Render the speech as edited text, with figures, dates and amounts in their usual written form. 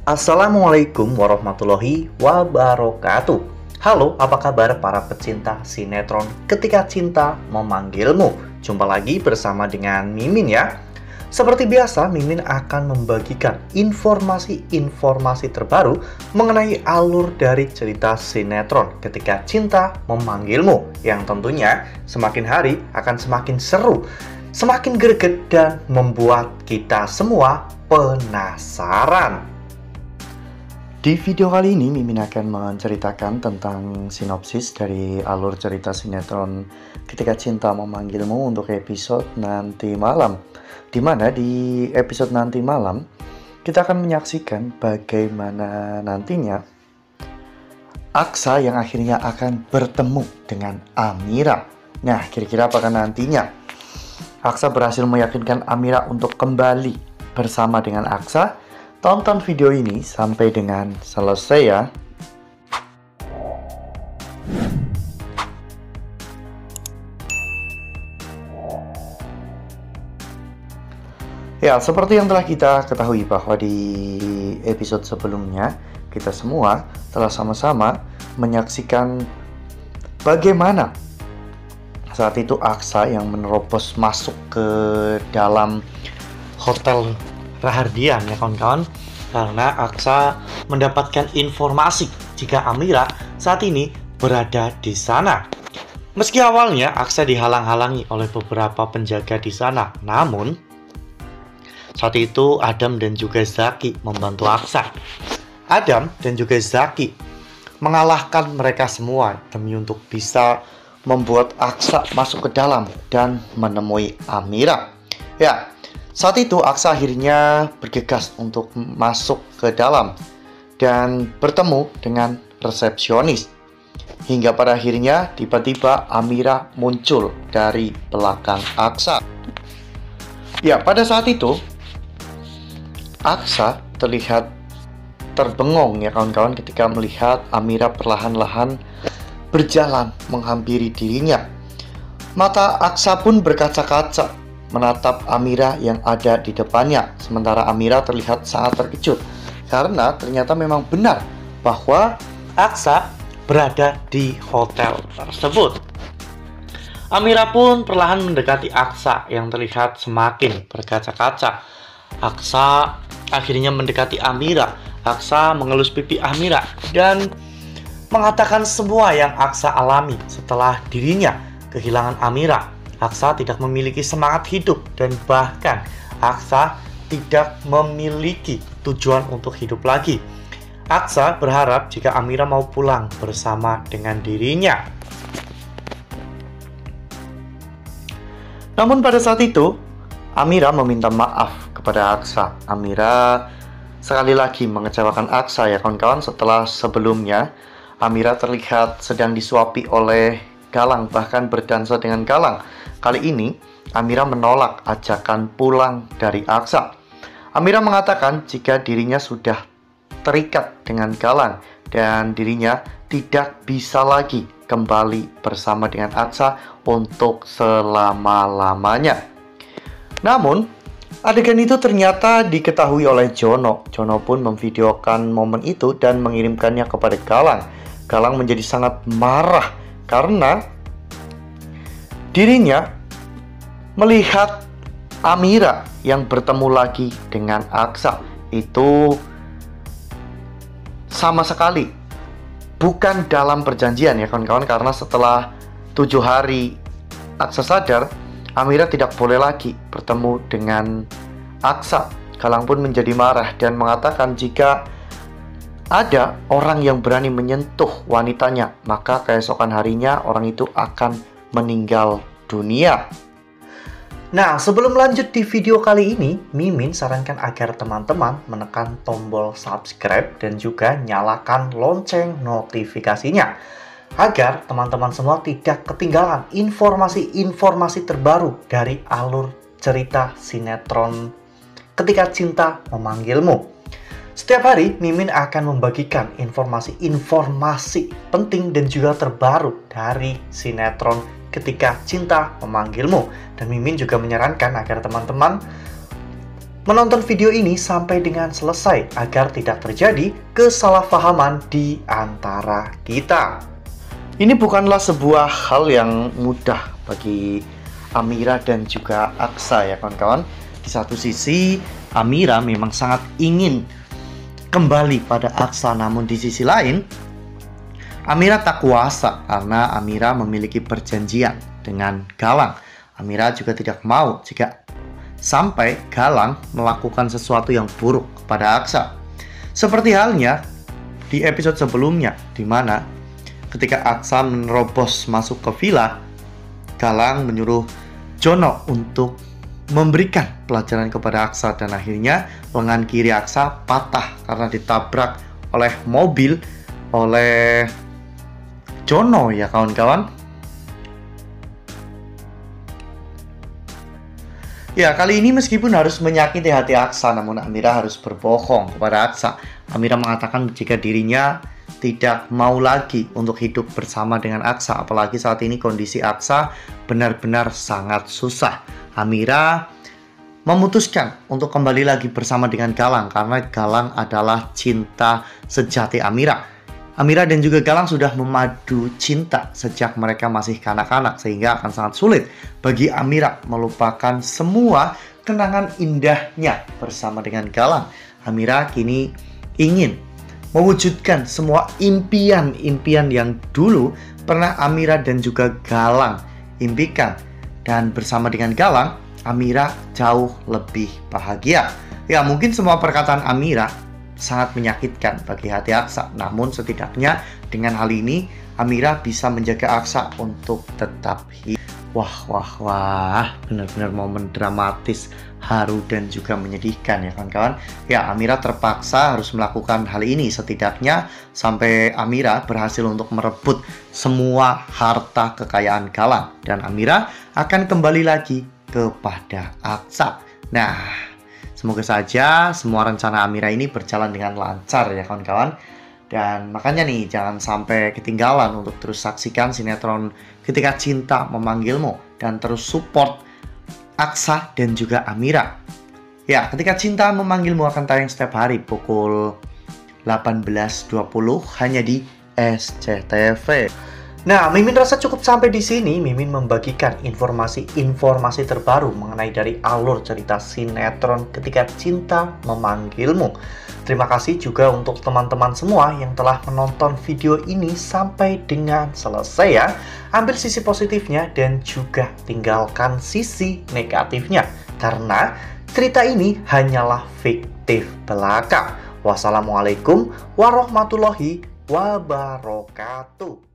Assalamualaikum warahmatullahi wabarakatuh. Halo, apa kabar para pecinta sinetron Ketika Cinta Memanggilmu? Jumpa lagi bersama dengan Mimin ya. Seperti biasa, Mimin akan membagikan informasi-informasi terbaru mengenai alur dari cerita sinetron Ketika Cinta Memanggilmu, yang tentunya semakin hari akan semakin seru, semakin greget, dan membuat kita semua penasaran. Di video kali ini, Mimin akan menceritakan tentang sinopsis dari alur cerita sinetron Ketika Cinta Memanggilmu untuk episode nanti malam. Dimana di episode nanti malam, kita akan menyaksikan bagaimana nantinya Aksa yang akhirnya akan bertemu dengan Amira. Nah, kira-kira apakah nantinya Aksa berhasil meyakinkan Amira untuk kembali bersama dengan Aksa? Tonton video ini sampai dengan selesai ya. Ya, seperti yang telah kita ketahui bahwa di episode sebelumnya, kita semua telah sama-sama menyaksikan bagaimana saat itu Aksa yang menerobos masuk ke dalam hotel Rahardian ya kawan-kawan, karena Aksa mendapatkan informasi jika Amira saat ini berada di sana. Meski awalnya Aksa dihalang-halangi oleh beberapa penjaga di sana, namun saat itu Adam dan juga Zaki membantu Aksa. Adam dan juga Zaki mengalahkan mereka semua demi untuk bisa membuat Aksa masuk ke dalam dan menemui Amira. Ya, saat itu Aksa akhirnya bergegas untuk masuk ke dalam dan bertemu dengan resepsionis. Hingga pada akhirnya tiba-tiba Amira muncul dari belakang Aksa. Ya, pada saat itu Aksa terlihat terbengong ya kawan-kawan ketika melihat Amira perlahan-lahan berjalan menghampiri dirinya. Mata Aksa pun berkaca-kaca menatap Amira yang ada di depannya. Sementara Amira terlihat sangat terkejut karena ternyata memang benar bahwa Aksa berada di hotel tersebut. Amira pun perlahan mendekati Aksa yang terlihat semakin berkaca-kaca. Aksa akhirnya mendekati Amira. Aksa mengelus pipi Amira dan mengatakan semua yang Aksa alami setelah dirinya kehilangan Amira. Aksa tidak memiliki semangat hidup dan bahkan Aksa tidak memiliki tujuan untuk hidup lagi. Aksa berharap jika Amira mau pulang bersama dengan dirinya. Namun pada saat itu, Amira meminta maaf kepada Aksa. Amira sekali lagi mengecewakan Aksa ya kawan-kawan, setelah sebelumnya Amira terlihat sedang disuapi oleh Galang, bahkan berdansa dengan Galang. Kali ini, Amira menolak ajakan pulang dari Aksa. Amira mengatakan jika dirinya sudah terikat dengan Galang dan dirinya tidak bisa lagi kembali bersama dengan Aksa untuk selama-lamanya. Namun, adegan itu ternyata diketahui oleh Jono. Jono pun memvideokan momen itu dan mengirimkannya kepada Galang. Galang menjadi sangat marah karena dirinya melihat Amira yang bertemu lagi dengan Aksa itu sama sekali bukan dalam perjanjian ya kawan-kawan, karena setelah 7 hari Aksa sadar, Amira tidak boleh lagi bertemu dengan Aksa. Galang pun menjadi marah dan mengatakan jika ada orang yang berani menyentuh wanitanya, maka keesokan harinya orang itu akan meninggal dunia. Nah, sebelum lanjut di video kali ini, Mimin sarankan agar teman-teman menekan tombol subscribe dan juga nyalakan lonceng notifikasinya agar teman-teman semua tidak ketinggalan informasi-informasi terbaru dari alur cerita sinetron Ketika Cinta Memanggilmu. Setiap hari, Mimin akan membagikan informasi-informasi penting dan juga terbaru dari sinetron Ketika Cinta Memanggilmu. Dan Mimin juga menyarankan agar teman-teman menonton video ini sampai dengan selesai agar tidak terjadi kesalahpahaman di antara kita. Ini bukanlah sebuah hal yang mudah bagi Amira dan juga Aksa ya kawan-kawan. Di satu sisi Amira memang sangat ingin kembali pada Aksa, namun di sisi lain Amira tak kuasa karena Amira memiliki perjanjian dengan Galang. Amira juga tidak mau jika sampai Galang melakukan sesuatu yang buruk kepada Aksa. Seperti halnya di episode sebelumnya, di mana ketika Aksa menerobos masuk ke villa, Galang menyuruh Jono untuk memberikan pelajaran kepada Aksa, dan akhirnya lengan kiri Aksa patah karena ditabrak oleh mobil oleh Jono ya kawan-kawan. Ya, kali ini meskipun harus menyakiti hati Aksa, namun Amira harus berbohong kepada Aksa. Amira mengatakan jika dirinya tidak mau lagi untuk hidup bersama dengan Aksa, apalagi saat ini kondisi Aksa benar-benar sangat susah. Amira memutuskan untuk kembali lagi bersama dengan Galang karena Galang adalah cinta sejati Amira. Amira dan juga Galang sudah memadu cinta sejak mereka masih kanak-kanak, sehingga akan sangat sulit bagi Amira melupakan semua kenangan indahnya bersama dengan Galang. Amira kini ingin mewujudkan semua impian-impian yang dulu pernah Amira dan juga Galang impikan. Dan bersama dengan Galang, Amira jauh lebih bahagia. Ya, mungkin semua perkataan Amira sangat menyakitkan bagi hati Aksa, namun setidaknya dengan hal ini Amira bisa menjaga Aksa untuk tetap hidup. Wah, benar-benar momen dramatis, haru dan juga menyedihkan ya kawan-kawan. Ya, Amira terpaksa harus melakukan hal ini setidaknya sampai Amira berhasil untuk merebut semua harta kekayaan Galang, dan Amira akan kembali lagi kepada Aksa. Nah, semoga saja semua rencana Amira ini berjalan dengan lancar ya kawan-kawan. Dan makanya nih, jangan sampai ketinggalan untuk terus saksikan sinetron Ketika Cinta Memanggilmu dan terus support Aksa dan juga Amira. Ya, Ketika Cinta Memanggilmu akan tayang setiap hari pukul 18.20 hanya di SCTV. Nah, Mimin rasa cukup sampai di sini. Mimin membagikan informasi-informasi terbaru mengenai dari alur cerita sinetron Ketika Cinta Memanggilmu. Terima kasih juga untuk teman-teman semua yang telah menonton video ini sampai dengan selesai ya. Ambil sisi positifnya dan juga tinggalkan sisi negatifnya, karena cerita ini hanyalah fiktif belaka. Wassalamualaikum warahmatullahi wabarakatuh.